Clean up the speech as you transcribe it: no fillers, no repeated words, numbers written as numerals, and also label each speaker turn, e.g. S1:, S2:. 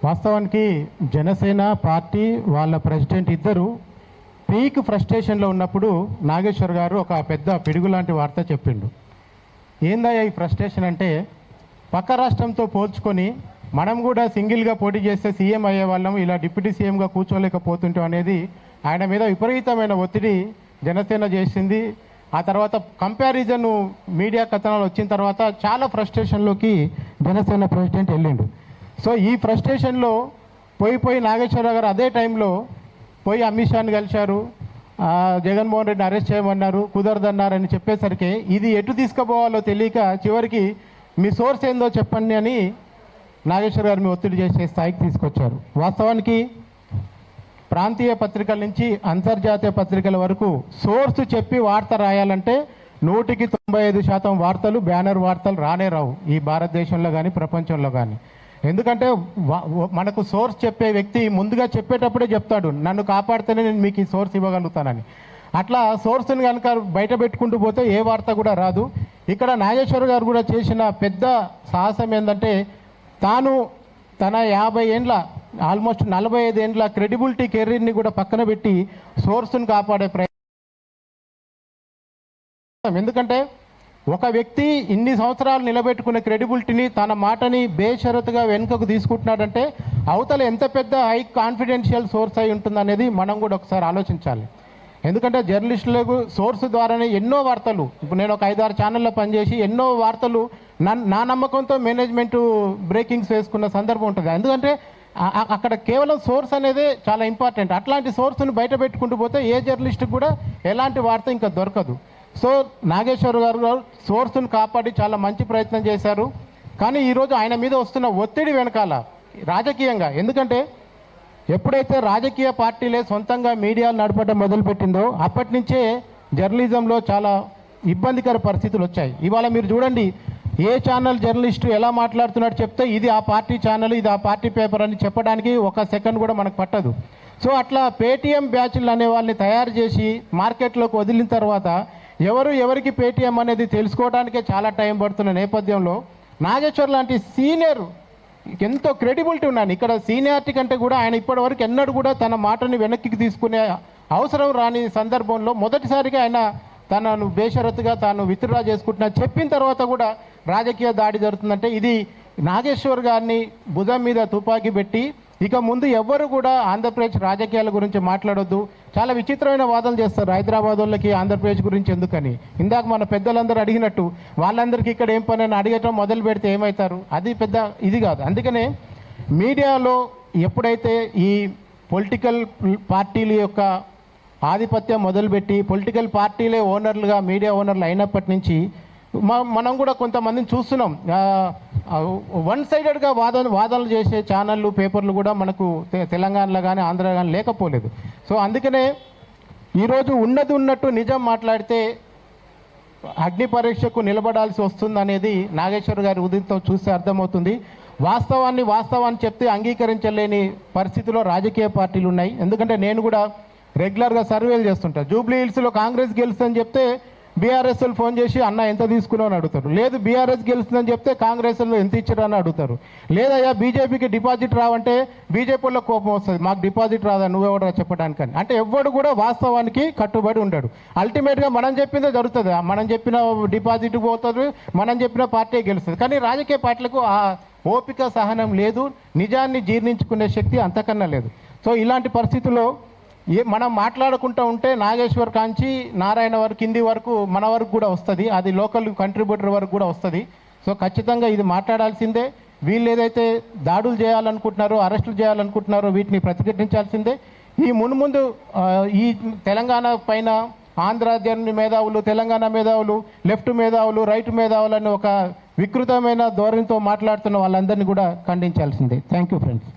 S1: వాస్తవానికి జనసేన పార్టీ వాళ్ళ ప్రెసిడెంట్ ఇద్దరు పీక్ ఫ్రస్ట్రేషన్లో ఉన్నప్పుడు నాగేశ్వర్ గారు ఒక పెద్ద పిడుగు లాంటి వార్త చెప్పిండు. ఏందయ్యా ఈ ఫ్రస్ట్రేషన్ అంటే, పక్క రాష్ట్రంతో పోల్చుకొని మనం కూడా సింగిల్గా పోటీ చేస్తే సీఎం అయ్యే వాళ్ళం, ఇలా డిప్యూటీ సీఎంగా కూర్చోలేకపోతుంటాం అనేది ఆయన మీద విపరీతమైన ఒత్తిడి జనసేన చేసింది. ఆ తర్వాత కంపారిజన్ మీడియా కథనాలు వచ్చిన తర్వాత చాలా ఫ్రస్ట్రేషన్లోకి జనసేన ప్రెసిడెంట్ వెళ్ళిండు. సో ఈ ఫ్రస్ట్రేషన్లో పోయి నాగేశ్వరరావు గారు అదే టైంలో పోయి అమిత్ షాని కలిశారు. జగన్మోహన్ రెడ్డిని అరెస్ట్ చేయమన్నారు, కుదరదన్నారని చెప్పేసరికి ఇది ఎటు తీసుకుపోవాలో తెలియక చివరికి మీ సోర్స్ ఏందో చెప్పండి అని నాగేశ్వర గారు మీ ఒత్తిడి చేసే స్థాయికి తీసుకొచ్చారు. వాస్తవానికి ప్రాంతీయ పత్రికల నుంచి అంతర్జాతీయ పత్రికల వరకు సోర్స్ చెప్పి వార్త రాయాలంటే 100% వార్తలు బ్యానర్ వార్తలు రానే రావు ఈ భారతదేశంలో కానీ ప్రపంచంలో కానీ. ఎందుకంటే మనకు సోర్స్ చెప్పే వ్యక్తి ముందుగా చెప్పేటప్పుడే చెప్తాడు, నన్ను కాపాడితేనే నేను మీకు ఈ సోర్స్ ఇవ్వగలుగుతానని. అట్లా సోర్స్ని కనుక బయట పెట్టుకుంటూ పోతే ఏ వార్త కూడా రాదు. ఇక్కడ నాగేశ్వర గారు కూడా చేసిన పెద్ద సాహసం ఏంటంటే, తాను తన 50 ఏండ్ల ఆల్మోస్ట్ 45 ఏండ్ల క్రెడిబిలిటీ కెరీర్ని కూడా పక్కన పెట్టి సోర్స్ని కాపాడే ప్రయత్నం. ఎందుకంటే ఒక వ్యక్తి ఇన్ని సంవత్సరాలు నిలబెట్టుకునే క్రెడిబిలిటీని, తన మాటని బేషరతుగా వెనుకకు తీసుకుంటున్నాడంటే అవతల ఎంత పెద్ద హై కాన్ఫిడెన్షియల్ సోర్స్ అయి ఉంటుందనేది మనం కూడా ఒకసారి ఆలోచించాలి. ఎందుకంటే జర్నలిస్టులకు సోర్స్ ద్వారానే ఎన్నో వార్తలు, ఇప్పుడు నేను ఒక 5-6 ఛానల్లో పనిచేసి ఎన్నో వార్తలు నా నమ్మకంతో మేనేజ్మెంట్ బ్రేకింగ్స్ వేసుకున్న సందర్భం ఉంటుంది. ఎందుకంటే అక్కడ కేవలం సోర్స్ అనేది చాలా ఇంపార్టెంట్. అట్లాంటి సోర్స్ని బయట పెట్టుకుంటూ పోతే ఏ జర్నలిస్ట్కి కూడా ఎలాంటి వార్త ఇంకా దొరకదు. సో నాగేశ్వర గారు సోర్స్ను కాపాడి చాలా మంచి ప్రయత్నం చేశారు. కానీ ఈరోజు ఆయన మీద వస్తున్న ఒత్తిడి వెనకాల రాజకీయంగా, ఎందుకంటే ఎప్పుడైతే రాజకీయ పార్టీలే సొంతంగా మీడియాలు నడపడం మొదలుపెట్టిందో అప్పటి నుంచే జర్నలిజంలో చాలా ఇబ్బందికర పరిస్థితులు వచ్చాయి. ఇవాళ మీరు చూడండి, ఏ ఛానల్ జర్నలిస్టు ఎలా మాట్లాడుతున్నాడు చెప్తే ఇది ఆ పార్టీ ఛానల్, ఇది ఆ పార్టీ పేపర్ అని చెప్పడానికి ఒక సెకండ్ కూడా మనకు పట్టదు. సో అట్లా పేటీఎం బ్యాచ్లు అనే వాళ్ళని తయారు చేసి మార్కెట్లోకి వదిలిన తర్వాత ఎవరికి పేటీఎం అనేది తెలుసుకోవడానికే చాలా టైం పడుతున్న నేపథ్యంలో నాగేశ్వర్ లాంటి సీనియర్ ఎంతో క్రెడిబిలిటీ ఉన్నాను. ఇక్కడ సీనియారిటీ కంటే కూడా ఆయన ఇప్పటివరకు ఎన్నడూ కూడా తన మాటని వెనక్కి తీసుకునే అవసరం రాని సందర్భంలో మొదటిసారిగా ఆయన తనను బేషరతుగా తాను విత్డ్రా చేసుకుంటున్నా చెప్పిన తర్వాత కూడా రాజకీయ దాడి జరుగుతుందంటే ఇది నాగేశ్వర్ గారిని భుజం మీద తుపాకీ పెట్టి ఇక ముందు ఎవ్వరు కూడా ఆంధ్రప్రదేశ్ రాజకీయాల గురించి మాట్లాడొద్దు. చాలా విచిత్రమైన వాదనలు చేస్తారు హైదరాబాద్ వాళ్ళకి ఆంధ్రప్రదేశ్ గురించి ఎందుకని. ఇందాక మన పెద్దలందరూ అడిగినట్టు వాళ్ళందరికీ ఇక్కడ ఏం పని అని అడిగటం మొదలు పెడితే ఏమవుతారు, అది పెద్ద ఇది కాదు. అందుకనే మీడియాలో ఎప్పుడైతే ఈ పొలిటికల్ పార్టీల యొక్క ఆధిపత్యం మొదలుపెట్టి పొలిటికల్ పార్టీలే ఓనర్లుగా మీడియా ఓనర్లు అయినప్పటి నుంచి మనం కూడా కొంతమందిని చూస్తున్నాం. వన్ సైడెడ్గా వాదనలు చేసే ఛానళ్ళు పేపర్లు కూడా మనకు తెలంగాణలో కానీ ఆంధ్ర కానీ లేకపోలేదు. సో అందుకనే ఈరోజు ఉన్నది ఉన్నట్టు నిజం మాట్లాడితే అగ్ని పరీక్షకు నిలబడాల్సి వస్తుంది అనేది నాగేశ్వర్ గారి ఉదయంతో చూస్తే అర్థమవుతుంది. వాస్తవాన్ని చెప్తే అంగీకరించలేని పరిస్థితిలో రాజకీయ పార్టీలు ఉన్నాయి. ఎందుకంటే నేను కూడా రెగ్యులర్గా సర్వేలు చేస్తుంటా. జూబ్లీ హిల్స్లో కాంగ్రెస్ గెలుస్తుందని చెప్తే బీఆర్ఎస్ వాళ్ళు ఫోన్ చేసి అన్న ఎంత తీసుకున్నావు అని అడుగుతారు. లేదు బీఆర్ఎస్ గెలుస్తుందని చెప్తే కాంగ్రెస్ వాళ్ళు ఎంత ఇచ్చారు అని అడుగుతారు. లేదయ్యా బీజేపీకి డిపాజిట్ రావంటే బీజేపీ వాళ్ళకి కోపం వస్తుంది, మాకు డిపాజిట్ రాదా నువ్వెవడరా చెప్పడానికని. అంటే ఎవ్వడు కూడా వాస్తవానికి కట్టుబడి ఉండడు. అల్టిమేట్గా మనం చెప్పిందే జరుగుతుంది, మనం చెప్పిన డిపాజిట్ పోతుంది, మనం చెప్పిన పార్టీ గెలుస్తుంది. కానీ రాజకీయ పార్టీలకు ఆ ఓపిక సహనం లేదు, నిజాన్ని జీర్ణించుకునే శక్తి అంతకన్నా లేదు. సో ఇలాంటి పరిస్థితుల్లో మనం మాట్లాడుకుంటూ ఉంటే నాగేశ్వర్ కాంచి నారాయణ వరకు కింది వరకు మన వరకు కూడా వస్తుంది, అది లోకల్ కంట్రిబ్యూటర్ వరకు కూడా వస్తుంది. సో ఖచ్చితంగా ఇది మాట్లాడాల్సిందే. వీళ్ళు ఏదైతే దాడులు చేయాలనుకుంటున్నారో అరెస్టులు చేయాలనుకుంటున్నారో వీటిని ప్రతిఘటించాల్సిందే. ఈ మున్ముందు ఈ తెలంగాణ పైన ఆంధ్ర మేధావులు, తెలంగాణ మేధావులు, లెఫ్ట్ మేధావులు, రైట్ మేధావులు అని ఒక వికృతమైన ధోరణితో మాట్లాడుతున్న వాళ్ళందరినీ కూడా ఖండించాల్సిందే. Thank you friends.